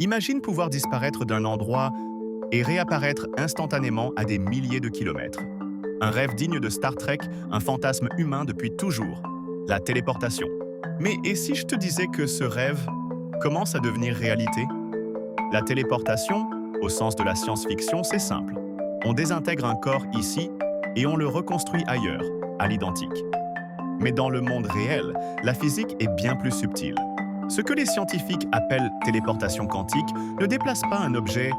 Imagine pouvoir disparaître d'un endroit et réapparaître instantanément à des milliers de kilomètres. Un rêve digne de Star Trek, un fantasme humain depuis toujours, la téléportation. Mais et si je te disais que ce rêve commence à devenir réalité? La téléportation, au sens de la science-fiction, c'est simple. On désintègre un corps ici et on le reconstruit ailleurs, à l'identique. Mais dans le monde réel, la physique est bien plus subtile. Ce que les scientifiques appellent téléportation quantique ne déplace pas un objet,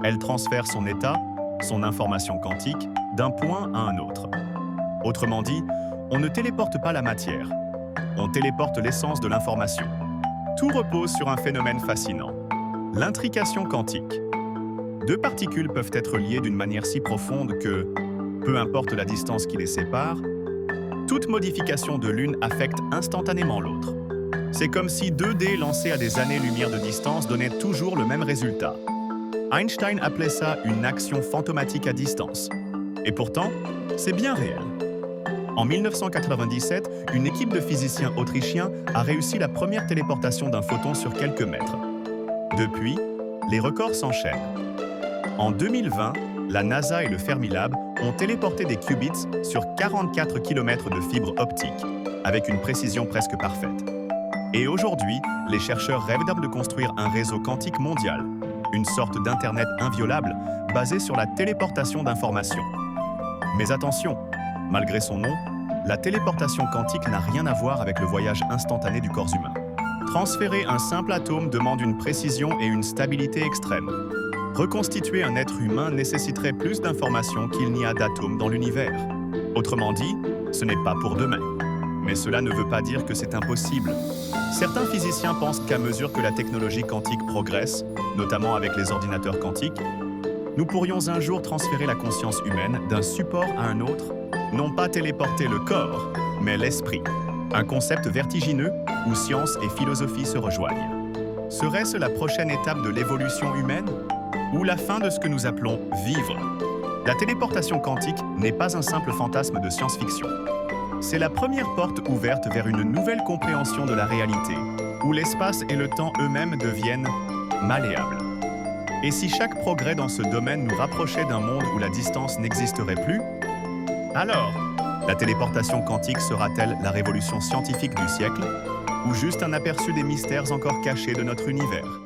elle transfère son état, son information quantique, d'un point à un autre. Autrement dit, on ne téléporte pas la matière, on téléporte l'essence de l'information. Tout repose sur un phénomène fascinant, l'intrication quantique. Deux particules peuvent être liées d'une manière si profonde que, peu importe la distance qui les sépare, toute modification de l'une affecte instantanément l'autre. C'est comme si deux dés lancés à des années-lumière de distance donnaient toujours le même résultat. Einstein appelait ça une action fantomatique à distance. Et pourtant, c'est bien réel. En 1997, une équipe de physiciens autrichiens a réussi la première téléportation d'un photon sur quelques mètres. Depuis, les records s'enchaînent. En 2020, la NASA et le Fermilab ont téléporté des qubits sur 44 km de fibres optiques, avec une précision presque parfaite. Et aujourd'hui, les chercheurs rêvent de construire un réseau quantique mondial, une sorte d'Internet inviolable basé sur la téléportation d'informations. Mais attention, malgré son nom, la téléportation quantique n'a rien à voir avec le voyage instantané du corps humain. Transférer un simple atome demande une précision et une stabilité extrêmes. Reconstituer un être humain nécessiterait plus d'informations qu'il n'y a d'atomes dans l'univers. Autrement dit, ce n'est pas pour demain. Mais cela ne veut pas dire que c'est impossible. Certains physiciens pensent qu'à mesure que la technologie quantique progresse, notamment avec les ordinateurs quantiques, nous pourrions un jour transférer la conscience humaine d'un support à un autre, non pas téléporter le corps, mais l'esprit. Un concept vertigineux où science et philosophie se rejoignent. Serait-ce la prochaine étape de l'évolution humaine? Ou la fin de ce que nous appelons vivre? La téléportation quantique n'est pas un simple fantasme de science-fiction. C'est la première porte ouverte vers une nouvelle compréhension de la réalité, où l'espace et le temps eux-mêmes deviennent malléables. Et si chaque progrès dans ce domaine nous rapprochait d'un monde où la distance n'existerait plus, alors, la téléportation quantique sera-t-elle la révolution scientifique du siècle, ou juste un aperçu des mystères encore cachés de notre univers?